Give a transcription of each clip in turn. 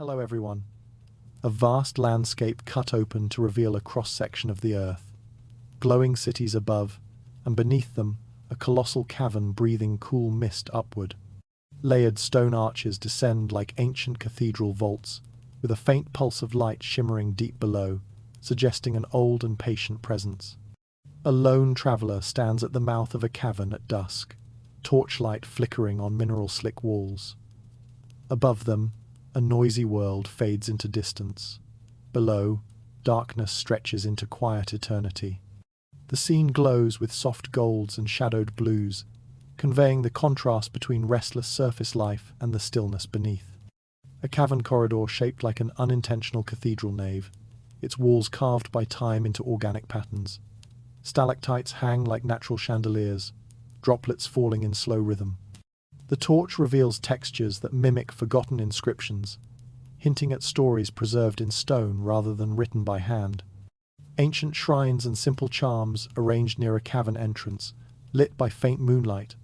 Hello everyone. A vast landscape cut open to reveal a cross-section of the earth. Glowing cities above, and beneath them, a colossal cavern breathing cool mist upward. Layered stone arches descend like ancient cathedral vaults, with a faint pulse of light shimmering deep below, suggesting an old and patient presence. A lone traveler stands at the mouth of a cavern at dusk, torchlight flickering on mineral-slick walls. Above them, a noisy world fades into distance. Below, darkness stretches into quiet eternity. The scene glows with soft golds and shadowed blues, conveying the contrast between restless surface life and the stillness beneath. A cavern corridor shaped like an unintentional cathedral nave, its walls carved by time into organic patterns. Stalactites hang like natural chandeliers, droplets falling in slow rhythm. The torch reveals textures that mimic forgotten inscriptions, hinting at stories preserved in stone rather than written by hand. Ancient shrines and simple charms arranged near a cavern entrance, lit by faint moonlight.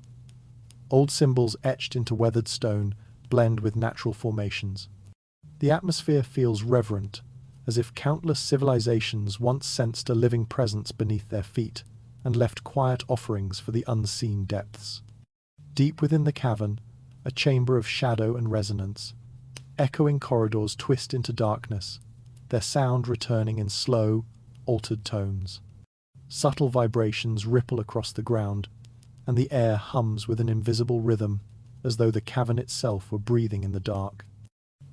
Old symbols etched into weathered stone blend with natural formations. The atmosphere feels reverent, as if countless civilizations once sensed a living presence beneath their feet and left quiet offerings for the unseen depths. Deep within the cavern, a chamber of shadow and resonance. Echoing corridors twist into darkness, their sound returning in slow, altered tones. Subtle vibrations ripple across the ground, and the air hums with an invisible rhythm, as though the cavern itself were breathing in the dark.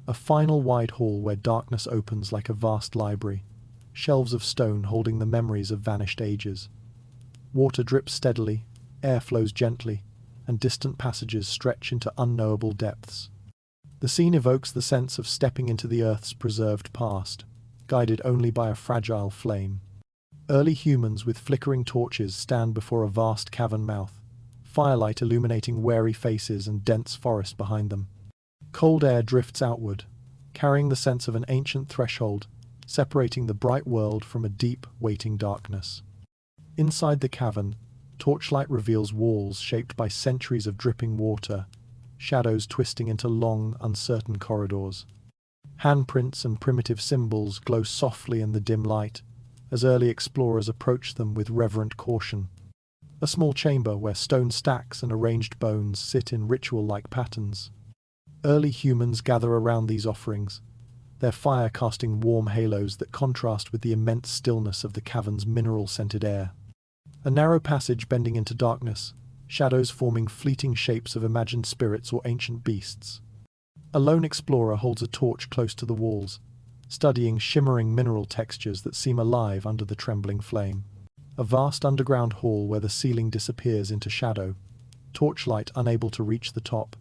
A final wide hall where darkness opens like a vast library, shelves of stone holding the memories of vanished ages. Water drips steadily, air flows gently, and distant passages stretch into unknowable depths. The scene evokes the sense of stepping into the Earth's preserved past, guided only by a fragile flame. Early humans with flickering torches stand before a vast cavern mouth, firelight illuminating wary faces and dense forest behind them. Cold air drifts outward, carrying the sense of an ancient threshold, separating the bright world from a deep, waiting darkness. Inside the cavern, torchlight reveals walls shaped by centuries of dripping water, shadows twisting into long, uncertain corridors. Handprints and primitive symbols glow softly in the dim light, as early explorers approach them with reverent caution. A small chamber where stone stacks and arranged bones sit in ritual-like patterns. Early humans gather around these offerings, their fire casting warm halos that contrast with the immense stillness of the cavern's mineral-scented air. A narrow passage bending into darkness, shadows forming fleeting shapes of imagined spirits or ancient beasts. A lone explorer holds a torch close to the walls, studying shimmering mineral textures that seem alive under the trembling flame. A vast underground hall where the ceiling disappears into shadow, torchlight unable to reach the top.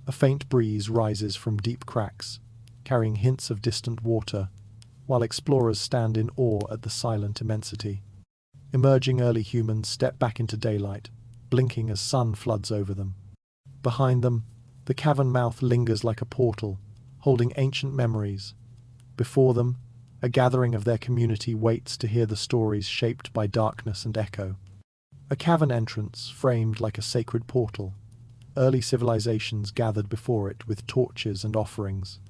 A faint breeze rises from deep cracks, carrying hints of distant water, while explorers stand in awe at the silent immensity. Emerging early humans step back into daylight, blinking as sun floods over them. Behind them, the cavern mouth lingers like a portal, holding ancient memories. Before them, a gathering of their community waits to hear the stories shaped by darkness and echo. A cavern entrance framed like a sacred portal. Early civilizations gathered before it with torches and offerings.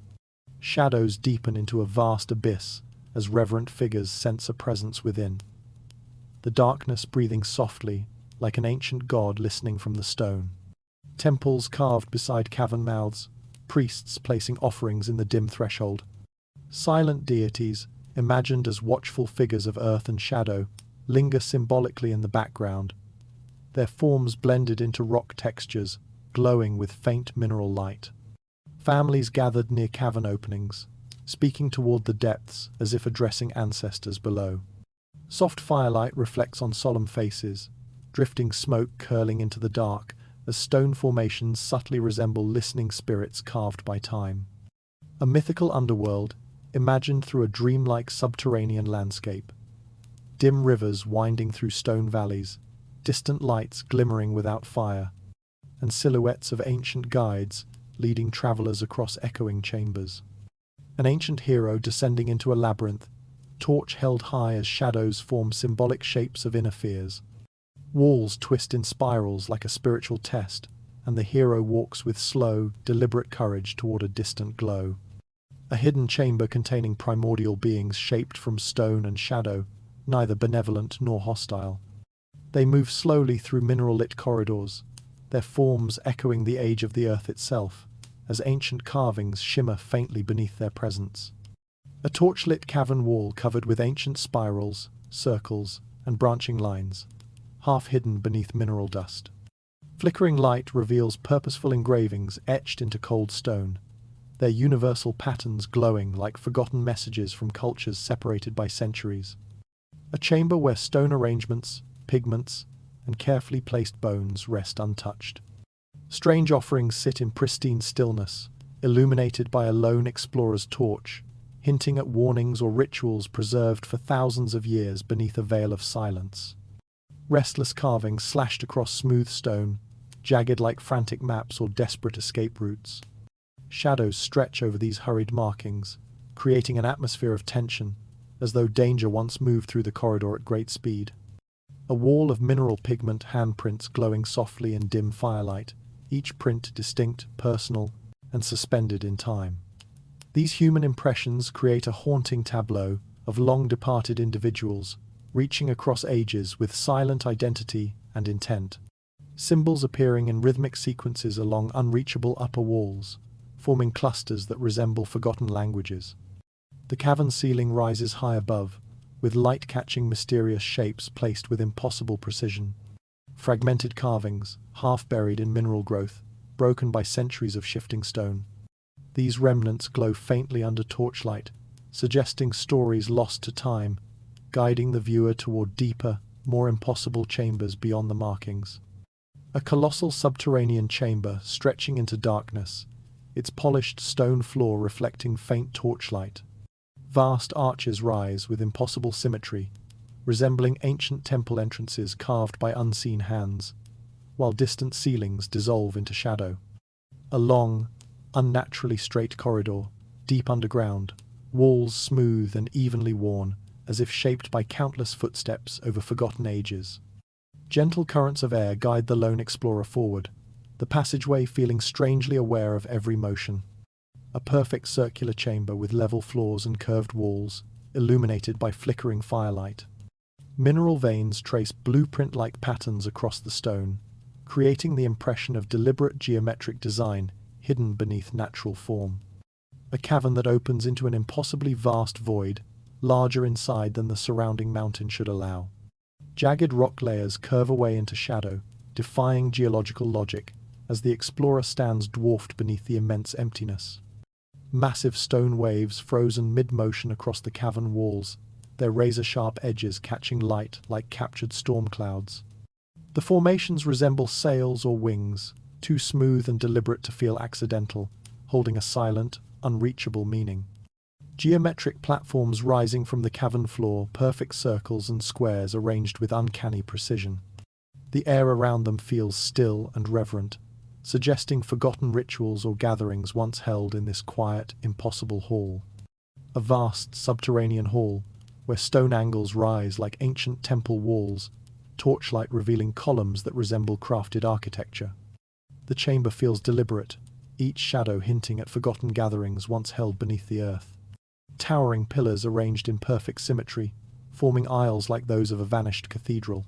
Shadows deepen into a vast abyss as reverent figures sense a presence within. The darkness breathing softly, like an ancient god listening from the stone. Temples carved beside cavern mouths, priests placing offerings in the dim threshold. Silent deities, imagined as watchful figures of earth and shadow, linger symbolically in the background, their forms blended into rock textures, glowing with faint mineral light. Families gathered near cavern openings, speaking toward the depths as if addressing ancestors below. Soft firelight reflects on solemn faces, drifting smoke curling into the dark as stone formations subtly resemble listening spirits carved by time. A mythical underworld, imagined through a dreamlike subterranean landscape. Dim rivers winding through stone valleys, distant lights glimmering without fire, and silhouettes of ancient guides leading travelers across echoing chambers. An ancient hero descending into a labyrinth, torch held high as shadows form symbolic shapes of inner fears. Walls twist in spirals like a spiritual test, and the hero walks with slow, deliberate courage toward a distant glow. A hidden chamber containing primordial beings shaped from stone and shadow, neither benevolent nor hostile. They move slowly through mineral-lit corridors, their forms echoing the age of the earth itself, as ancient carvings shimmer faintly beneath their presence. A torch-lit cavern wall covered with ancient spirals, circles, and branching lines, half hidden beneath mineral dust. Flickering light reveals purposeful engravings etched into cold stone, their universal patterns glowing like forgotten messages from cultures separated by centuries. A chamber where stone arrangements, pigments, and carefully placed bones rest untouched. Strange offerings sit in pristine stillness, illuminated by a lone explorer's torch, hinting at warnings or rituals preserved for thousands of years beneath a veil of silence. Restless carvings slashed across smooth stone, jagged like frantic maps or desperate escape routes. Shadows stretch over these hurried markings, creating an atmosphere of tension, as though danger once moved through the corridor at great speed. A wall of mineral pigment handprints glowing softly in dim firelight, each print distinct, personal, and suspended in time. These human impressions create a haunting tableau of long-departed individuals, reaching across ages with silent identity and intent. Symbols appearing in rhythmic sequences along unreachable upper walls, forming clusters that resemble forgotten languages. The cavern ceiling rises high above, with light-catching mysterious shapes placed with impossible precision. Fragmented carvings, half buried in mineral growth, broken by centuries of shifting stone. These remnants glow faintly under torchlight, suggesting stories lost to time, guiding the viewer toward deeper, more impossible chambers beyond the markings. A colossal subterranean chamber stretching into darkness, its polished stone floor reflecting faint torchlight. Vast arches rise with impossible symmetry, resembling ancient temple entrances carved by unseen hands, while distant ceilings dissolve into shadow. A long, unnaturally straight corridor, deep underground, walls smooth and evenly worn, as if shaped by countless footsteps over forgotten ages. Gentle currents of air guide the lone explorer forward, the passageway feeling strangely aware of every motion. A perfect circular chamber with level floors and curved walls, illuminated by flickering firelight. Mineral veins trace blueprint-like patterns across the stone, creating the impression of deliberate geometric design hidden beneath natural form. A cavern that opens into an impossibly vast void, larger inside than the surrounding mountain should allow. Jagged rock layers curve away into shadow, defying geological logic, as the explorer stands dwarfed beneath the immense emptiness. Massive stone waves frozen mid-motion across the cavern walls, their razor-sharp edges catching light like captured storm clouds. The formations resemble sails or wings, too smooth and deliberate to feel accidental, holding a silent, unreachable meaning. Geometric platforms rising from the cavern floor, perfect circles and squares arranged with uncanny precision. The air around them feels still and reverent, suggesting forgotten rituals or gatherings once held in this quiet, impossible hall. A vast subterranean hall, where stone angles rise like ancient temple walls, torchlight revealing columns that resemble crafted architecture. The chamber feels deliberate, each shadow hinting at forgotten gatherings once held beneath the earth. Towering pillars arranged in perfect symmetry, forming aisles like those of a vanished cathedral.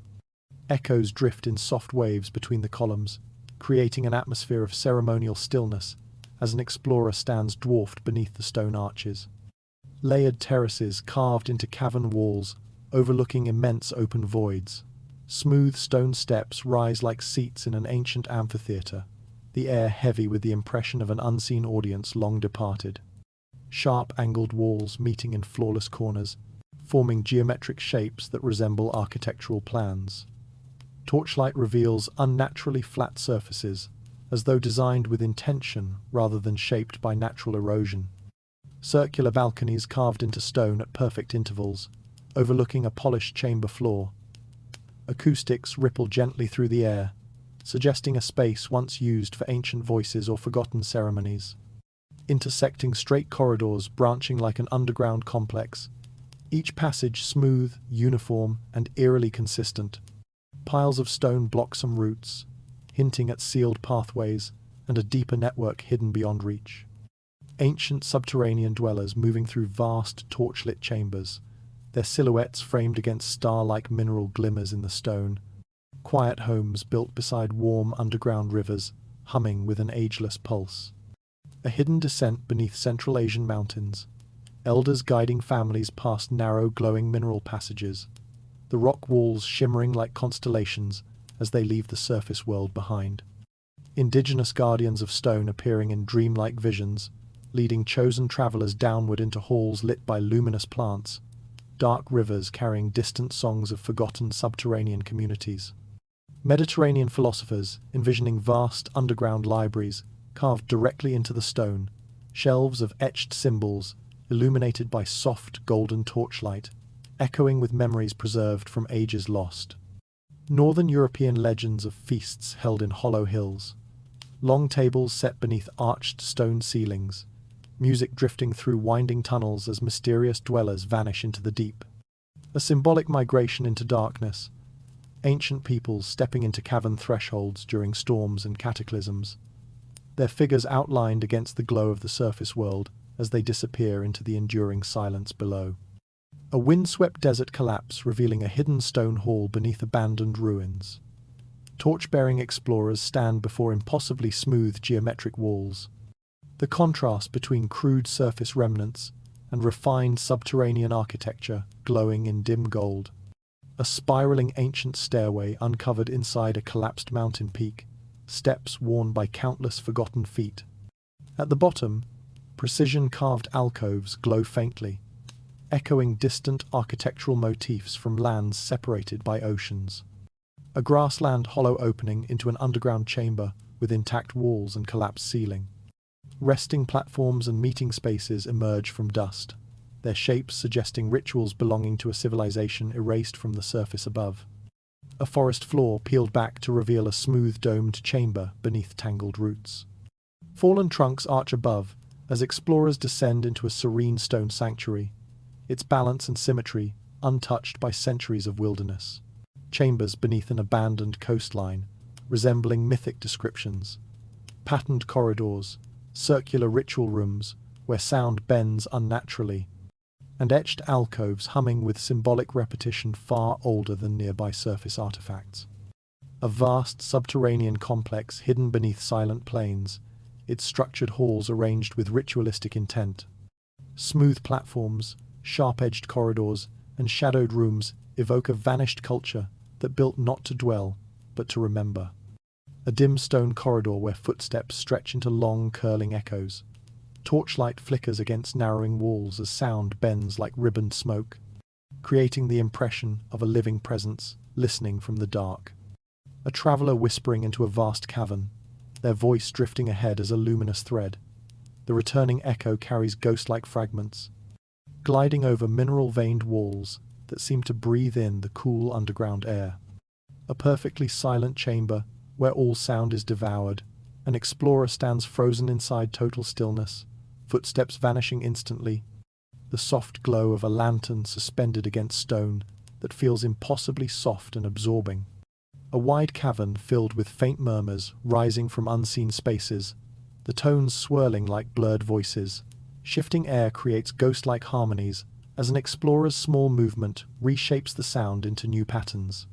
Echoes drift in soft waves between the columns, creating an atmosphere of ceremonial stillness as an explorer stands dwarfed beneath the stone arches. Layered terraces carved into cavern walls, overlooking immense open voids. Smooth stone steps rise like seats in an ancient amphitheater, the air heavy with the impression of an unseen audience long departed. Sharp angled walls meeting in flawless corners, forming geometric shapes that resemble architectural plans. Torchlight reveals unnaturally flat surfaces, as though designed with intention rather than shaped by natural erosion. Circular balconies carved into stone at perfect intervals, overlooking a polished chamber floor. Acoustics ripple gently through the air, suggesting a space once used for ancient voices or forgotten ceremonies. Intersecting straight corridors branching like an underground complex, each passage smooth, uniform, and eerily consistent. Piles of stone block some routes, hinting at sealed pathways and a deeper network hidden beyond reach. Ancient subterranean dwellers moving through vast torchlit chambers, their silhouettes framed against star-like mineral glimmers in the stone. Quiet homes built beside warm underground rivers, humming with an ageless pulse. A hidden descent beneath Central Asian mountains, elders guiding families past narrow glowing mineral passages, the rock walls shimmering like constellations as they leave the surface world behind. Indigenous guardians of stone appearing in dreamlike visions, leading chosen travelers downward into halls lit by luminous plants, dark rivers carrying distant songs of forgotten subterranean communities. Mediterranean philosophers envisioning vast underground libraries carved directly into the stone, shelves of etched symbols illuminated by soft golden torchlight, echoing with memories preserved from ages lost. Northern European legends of feasts held in hollow hills, long tables set beneath arched stone ceilings, music drifting through winding tunnels as mysterious dwellers vanish into the deep. A symbolic migration into darkness, ancient peoples stepping into cavern thresholds during storms and cataclysms, their figures outlined against the glow of the surface world as they disappear into the enduring silence below. A windswept desert collapse revealing a hidden stone hall beneath abandoned ruins. Torch-bearing explorers stand before impossibly smooth geometric walls. The contrast between crude surface remnants and refined subterranean architecture glowing in dim gold. A spiraling ancient stairway uncovered inside a collapsed mountain peak, steps worn by countless forgotten feet. At the bottom, precision-carved alcoves glow faintly, echoing distant architectural motifs from lands separated by oceans. A grassland hollow opening into an underground chamber with intact walls and collapsed ceiling. Resting platforms and meeting spaces emerge from dust, their shapes suggesting rituals belonging to a civilization erased from the surface above. A forest floor peeled back to reveal a smooth domed chamber beneath tangled roots. Fallen trunks arch above as explorers descend into a serene stone sanctuary, its balance and symmetry untouched by centuries of wilderness. Chambers beneath an abandoned coastline, resembling mythic descriptions. Patterned corridors, circular ritual rooms where sound bends unnaturally, and etched alcoves humming with symbolic repetition far older than nearby surface artifacts. A vast subterranean complex hidden beneath silent plains, its structured halls arranged with ritualistic intent. Smooth platforms, sharp-edged corridors, and shadowed rooms evoke a vanished culture that built not to dwell, but to remember. A dim stone corridor where footsteps stretch into long, curling echoes. Torchlight flickers against narrowing walls as sound bends like ribboned smoke, creating the impression of a living presence listening from the dark. A traveler whispering into a vast cavern, their voice drifting ahead as a luminous thread. The returning echo carries ghost-like fragments, gliding over mineral-veined walls that seem to breathe in the cool underground air. A perfectly silent chamber where all sound is devoured. An explorer stands frozen inside total stillness, footsteps vanishing instantly. The soft glow of a lantern suspended against stone that feels impossibly soft and absorbing. A wide cavern filled with faint murmurs rising from unseen spaces, the tones swirling like blurred voices. Shifting air creates ghost-like harmonies as an explorer's small movement reshapes the sound into new patterns.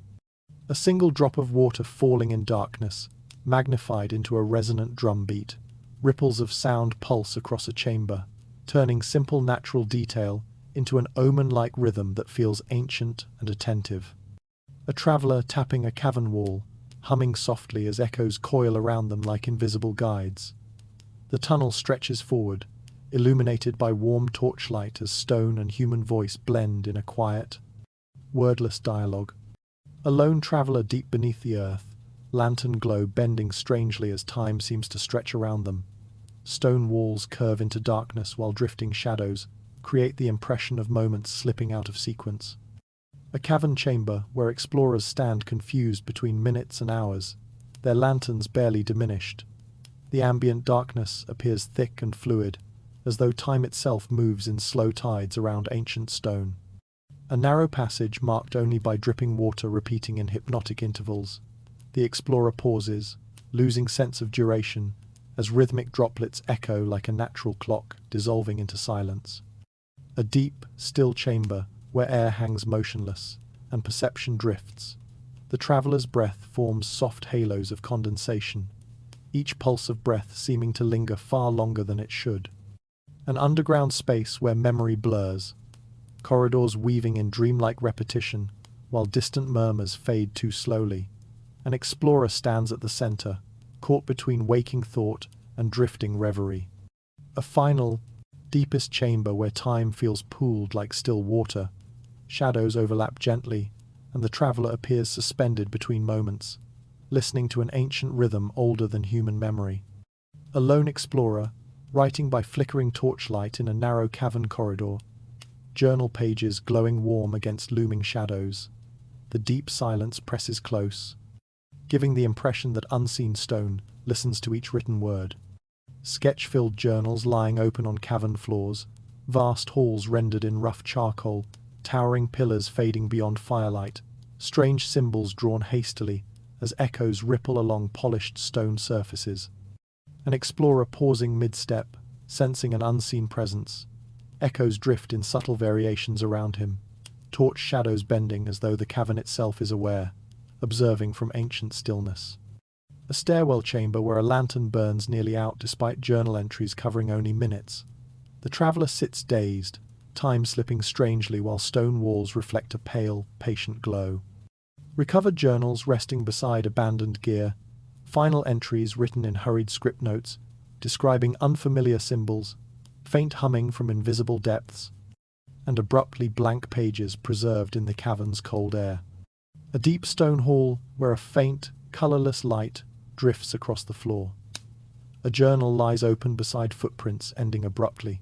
A single drop of water falling in darkness, magnified into a resonant drum beat. Ripples of sound pulse across a chamber, turning simple natural detail into an omen-like rhythm that feels ancient and attentive. A traveler tapping a cavern wall, humming softly as echoes coil around them like invisible guides. The tunnel stretches forward, illuminated by warm torchlight as stone and human voice blend in a quiet, wordless dialogue. A lone traveler deep beneath the earth, lantern glow bending strangely as time seems to stretch around them. Stone walls curve into darkness while drifting shadows create the impression of moments slipping out of sequence. A cavern chamber where explorers stand confused between minutes and hours, their lanterns barely diminished. The ambient darkness appears thick and fluid, as though time itself moves in slow tides around ancient stone. A narrow passage marked only by dripping water repeating in hypnotic intervals. The explorer pauses, losing sense of duration, as rhythmic droplets echo like a natural clock dissolving into silence. A deep, still chamber where air hangs motionless and perception drifts. The traveller's breath forms soft halos of condensation, each pulse of breath seeming to linger far longer than it should. An underground space where memory blurs, corridors weaving in dreamlike repetition while distant murmurs fade too slowly. An explorer stands at the center, caught between waking thought and drifting reverie. A final, deepest chamber where time feels pooled like still water. Shadows overlap gently, and the traveler appears suspended between moments, listening to an ancient rhythm older than human memory. A lone explorer, writing by flickering torchlight in a narrow cavern corridor, journal pages glowing warm against looming shadows. The deep silence presses close, giving the impression that unseen stone listens to each written word. Sketch-filled journals lying open on cavern floors, vast halls rendered in rough charcoal, towering pillars fading beyond firelight, strange symbols drawn hastily as echoes ripple along polished stone surfaces. An explorer pausing mid-step, sensing an unseen presence. Echoes drift in subtle variations around him, torch shadows bending as though the cavern itself is aware, observing from ancient stillness. A stairwell chamber where a lantern burns nearly out despite journal entries covering only minutes. The traveller sits dazed, time slipping strangely while stone walls reflect a pale, patient glow. Recovered journals resting beside abandoned gear, final entries written in hurried script notes, describing unfamiliar symbols, faint humming from invisible depths, and abruptly blank pages preserved in the cavern's cold air. A deep stone hall where a faint, colorless light drifts across the floor. A journal lies open beside footprints ending abruptly,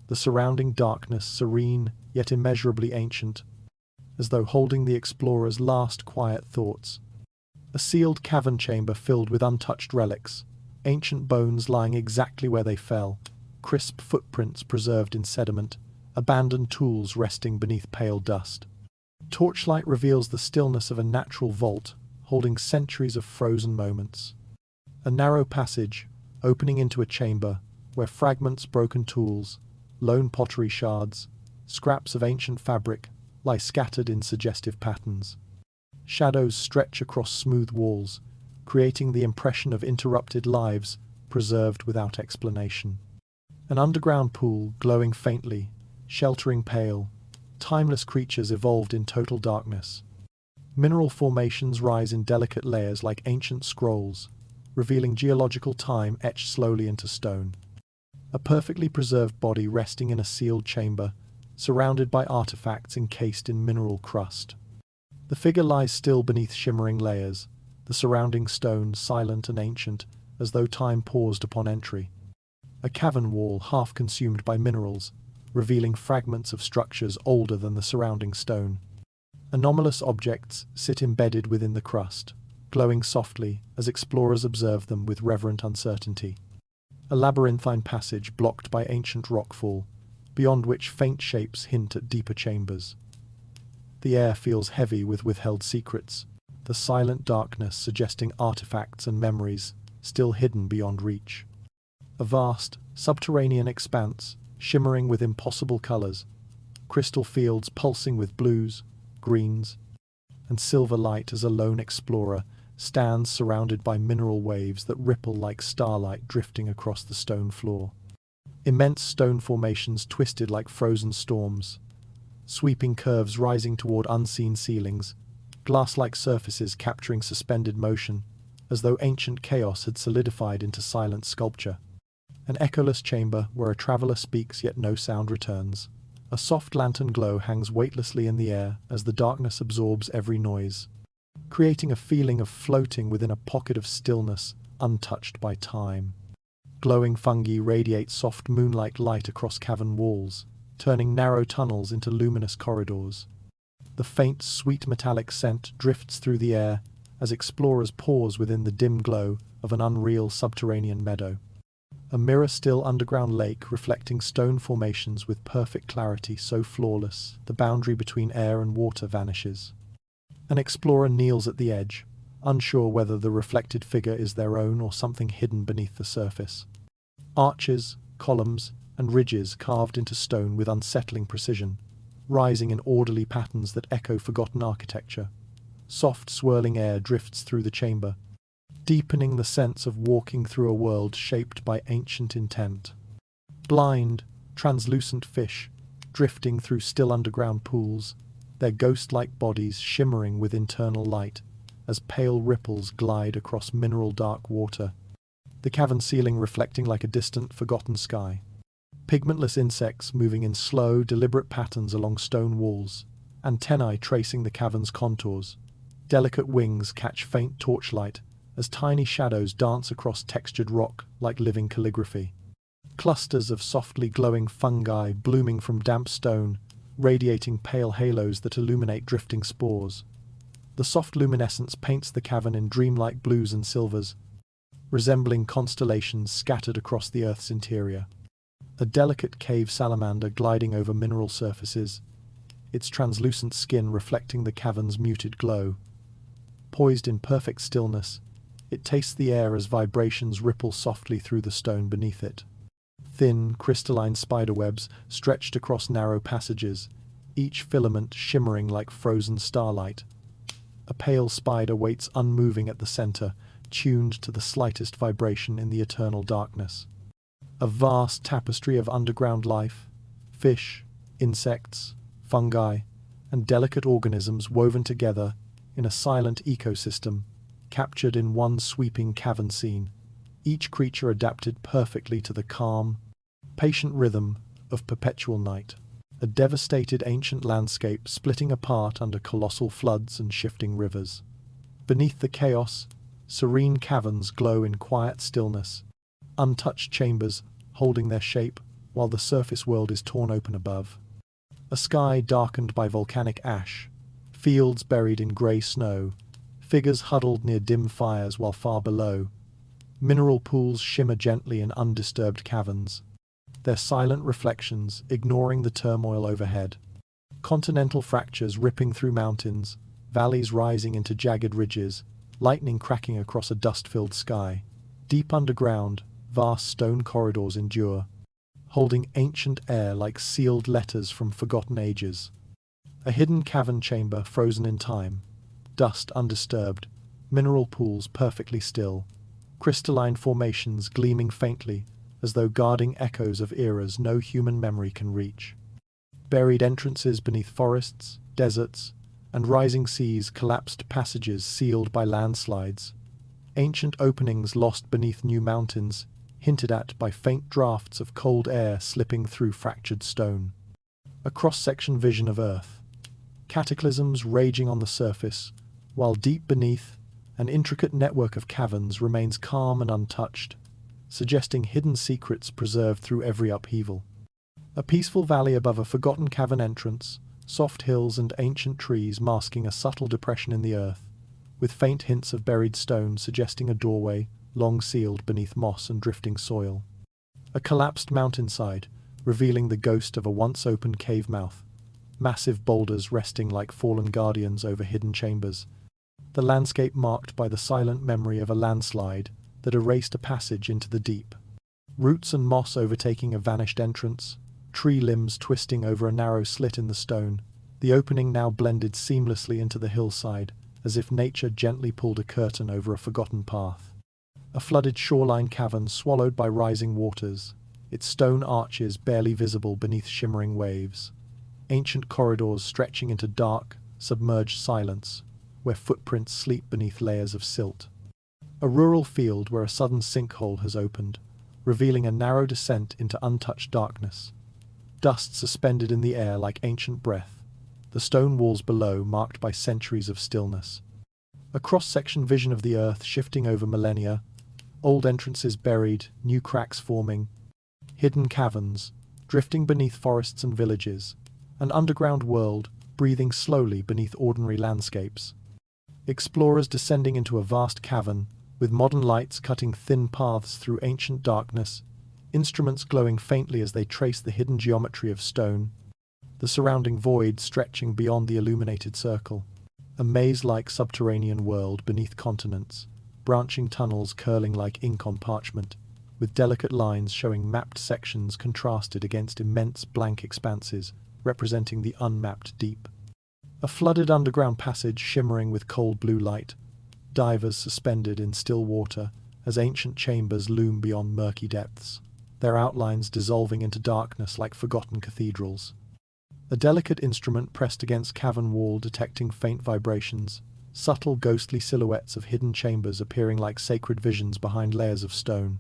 the surrounding darkness serene yet immeasurably ancient, as though holding the explorer's last quiet thoughts. A sealed cavern chamber filled with untouched relics, ancient bones lying exactly where they fell, crisp footprints preserved in sediment, abandoned tools resting beneath pale dust. Torchlight reveals the stillness of a natural vault, holding centuries of frozen moments. A narrow passage, opening into a chamber, where fragments, broken tools, lone pottery shards, scraps of ancient fabric lie scattered in suggestive patterns. Shadows stretch across smooth walls, creating the impression of interrupted lives preserved without explanation. An underground pool glowing faintly, sheltering pale, timeless creatures evolved in total darkness. Mineral formations rise in delicate layers like ancient scrolls, revealing geological time etched slowly into stone. A perfectly preserved body resting in a sealed chamber, surrounded by artifacts encased in mineral crust. The figure lies still beneath shimmering layers, the surrounding stone silent and ancient, as though time paused upon entry. A cavern wall half consumed by minerals, revealing fragments of structures older than the surrounding stone. Anomalous objects sit embedded within the crust, glowing softly as explorers observe them with reverent uncertainty. A labyrinthine passage blocked by ancient rockfall, beyond which faint shapes hint at deeper chambers. The air feels heavy with withheld secrets, the silent darkness suggesting artifacts and memories still hidden beyond reach. A vast, subterranean expanse, shimmering with impossible colors, crystal fields pulsing with blues, greens, and silver light as a lone explorer stands surrounded by mineral waves that ripple like starlight drifting across the stone floor. Immense stone formations twisted like frozen storms, sweeping curves rising toward unseen ceilings, glass-like surfaces capturing suspended motion, as though ancient chaos had solidified into silent sculpture. An echoless chamber where a traveler speaks yet no sound returns. A soft lantern glow hangs weightlessly in the air as the darkness absorbs every noise, creating a feeling of floating within a pocket of stillness untouched by time. Glowing fungi radiate soft moonlight light across cavern walls, turning narrow tunnels into luminous corridors. The faint, sweet metallic scent drifts through the air as explorers pause within the dim glow of an unreal subterranean meadow. A mirror-still underground lake reflecting stone formations with perfect clarity so flawless the boundary between air and water vanishes. An explorer kneels at the edge, unsure whether the reflected figure is their own or something hidden beneath the surface. Arches, columns, and ridges carved into stone with unsettling precision, rising in orderly patterns that echo forgotten architecture. Soft, swirling air drifts through the chamber, deepening the sense of walking through a world shaped by ancient intent. Blind, translucent fish, drifting through still underground pools, their ghost-like bodies shimmering with internal light as pale ripples glide across mineral-dark water, the cavern ceiling reflecting like a distant, forgotten sky. Pigmentless insects moving in slow, deliberate patterns along stone walls, antennae tracing the cavern's contours. Delicate wings catch faint torchlight as tiny shadows dance across textured rock like living calligraphy. Clusters of softly glowing fungi blooming from damp stone, radiating pale halos that illuminate drifting spores. The soft luminescence paints the cavern in dreamlike blues and silvers, resembling constellations scattered across the Earth's interior. A delicate cave salamander gliding over mineral surfaces, its translucent skin reflecting the cavern's muted glow. Poised in perfect stillness, it tastes the air as vibrations ripple softly through the stone beneath it. Thin, crystalline spiderwebs stretched across narrow passages, each filament shimmering like frozen starlight. A pale spider waits unmoving at the center, tuned to the slightest vibration in the eternal darkness. A vast tapestry of underground life, fish, insects, fungi, and delicate organisms woven together in a silent ecosystem, captured in one sweeping cavern scene, each creature adapted perfectly to the calm, patient rhythm of perpetual night. A devastated ancient landscape splitting apart under colossal floods and shifting rivers. Beneath the chaos, serene caverns glow in quiet stillness, untouched chambers holding their shape while the surface world is torn open above. A sky darkened by volcanic ash, fields buried in grey snow, figures huddled near dim fires while far below, mineral pools shimmer gently in undisturbed caverns, their silent reflections ignoring the turmoil overhead. Continental fractures ripping through mountains, valleys rising into jagged ridges, lightning cracking across a dust-filled sky. Deep underground, vast stone corridors endure, holding ancient air like sealed letters from forgotten ages. A hidden cavern chamber frozen in time, dust undisturbed, mineral pools perfectly still, crystalline formations gleaming faintly as though guarding echoes of eras no human memory can reach. Buried entrances beneath forests, deserts, and rising seas, collapsed passages sealed by landslides. Ancient openings lost beneath new mountains, hinted at by faint drafts of cold air slipping through fractured stone. A cross-section vision of Earth. Cataclysms raging on the surface, while deep beneath, an intricate network of caverns remains calm and untouched, suggesting hidden secrets preserved through every upheaval. A peaceful valley above a forgotten cavern entrance, soft hills and ancient trees masking a subtle depression in the earth, with faint hints of buried stone suggesting a doorway, long sealed beneath moss and drifting soil. A collapsed mountainside, revealing the ghost of a once-open cave mouth, massive boulders resting like fallen guardians over hidden chambers. The landscape marked by the silent memory of a landslide that erased a passage into the deep. Roots and moss overtaking a vanished entrance, tree limbs twisting over a narrow slit in the stone, the opening now blended seamlessly into the hillside, as if nature gently pulled a curtain over a forgotten path. A flooded shoreline cavern swallowed by rising waters, its stone arches barely visible beneath shimmering waves. Ancient corridors stretching into dark, submerged silence, where footprints sleep beneath layers of silt. A rural field where a sudden sinkhole has opened, revealing a narrow descent into untouched darkness. Dust suspended in the air like ancient breath, the stone walls below marked by centuries of stillness. A cross-section vision of the earth shifting over millennia, old entrances buried, new cracks forming, hidden caverns, drifting beneath forests and villages, an underground world breathing slowly beneath ordinary landscapes. Explorers descending into a vast cavern, with modern lights cutting thin paths through ancient darkness, instruments glowing faintly as they trace the hidden geometry of stone, the surrounding void stretching beyond the illuminated circle. a maze-like subterranean world beneath continents, branching tunnels curling like ink on parchment, with delicate lines showing mapped sections contrasted against immense blank expanses representing the unmapped deep. A flooded underground passage shimmering with cold blue light, divers suspended in still water as ancient chambers loom beyond murky depths, their outlines dissolving into darkness like forgotten cathedrals. A delicate instrument pressed against cavern wall detecting faint vibrations, subtle ghostly silhouettes of hidden chambers appearing like sacred visions behind layers of stone.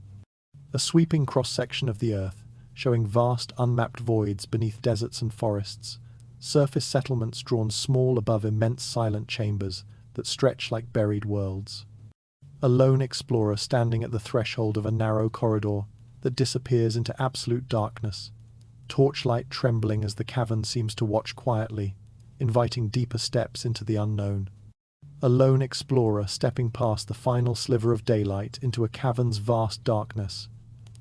A sweeping cross-section of the earth, showing vast unmapped voids beneath deserts and forests, surface settlements drawn small above immense silent chambers that stretch like buried worlds. A lone explorer standing at the threshold of a narrow corridor that disappears into absolute darkness, torchlight trembling as the cavern seems to watch quietly, inviting deeper steps into the unknown. A lone explorer stepping past the final sliver of daylight into a cavern's vast darkness,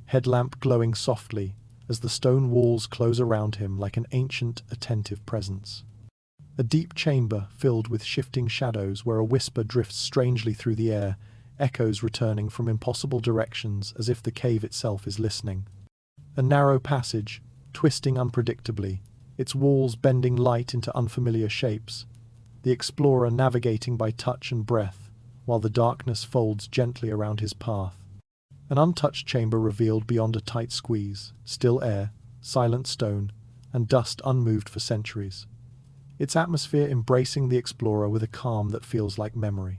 headlamp glowing softly as the stone walls close around him like an ancient, attentive presence. A deep chamber filled with shifting shadows where a whisper drifts strangely through the air, echoes returning from impossible directions as if the cave itself is listening. A narrow passage, twisting unpredictably, its walls bending light into unfamiliar shapes, the explorer navigating by touch and breath, while the darkness folds gently around his path. An untouched chamber revealed beyond a tight squeeze, still air, silent stone, and dust unmoved for centuries. Its atmosphere embracing the explorer with a calm that feels like memory.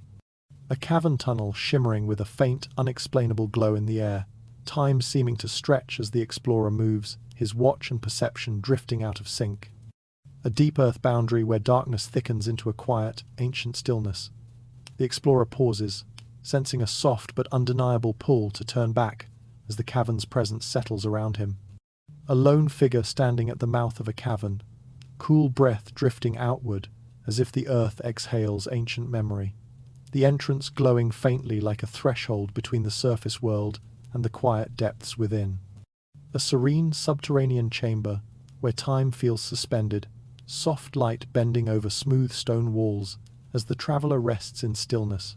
A cavern tunnel shimmering with a faint, unexplainable glow in the air, time seeming to stretch as the explorer moves, his watch and perception drifting out of sync. A deep earth boundary where darkness thickens into a quiet, ancient stillness. The explorer pauses, sensing a soft but undeniable pull to turn back as the cavern's presence settles around him. A lone figure standing at the mouth of a cavern, cool breath drifting outward as if the earth exhales ancient memory. The entrance glowing faintly like a threshold between the surface world and the quiet depths within. A serene subterranean chamber where time feels suspended, soft light bending over smooth stone walls as the traveler rests in stillness,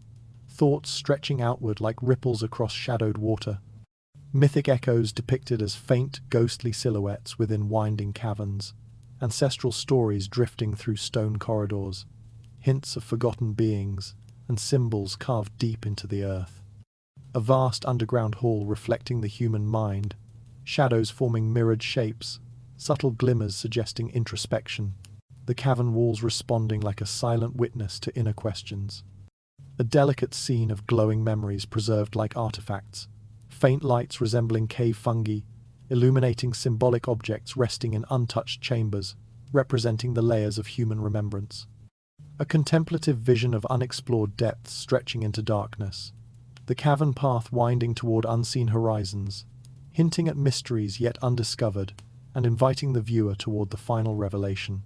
thoughts stretching outward like ripples across shadowed water. Mythic echoes depicted as faint, ghostly silhouettes within winding caverns, ancestral stories drifting through stone corridors, hints of forgotten beings, and symbols carved deep into the earth. A vast underground hall reflecting the human mind, shadows forming mirrored shapes, subtle glimmers suggesting introspection, the cavern walls responding like a silent witness to inner questions. A delicate scene of glowing memories preserved like artifacts, faint lights resembling cave fungi, illuminating symbolic objects resting in untouched chambers, representing the layers of human remembrance. A contemplative vision of unexplored depths stretching into darkness, the cavern path winding toward unseen horizons, hinting at mysteries yet undiscovered, and inviting the viewer toward the final revelation.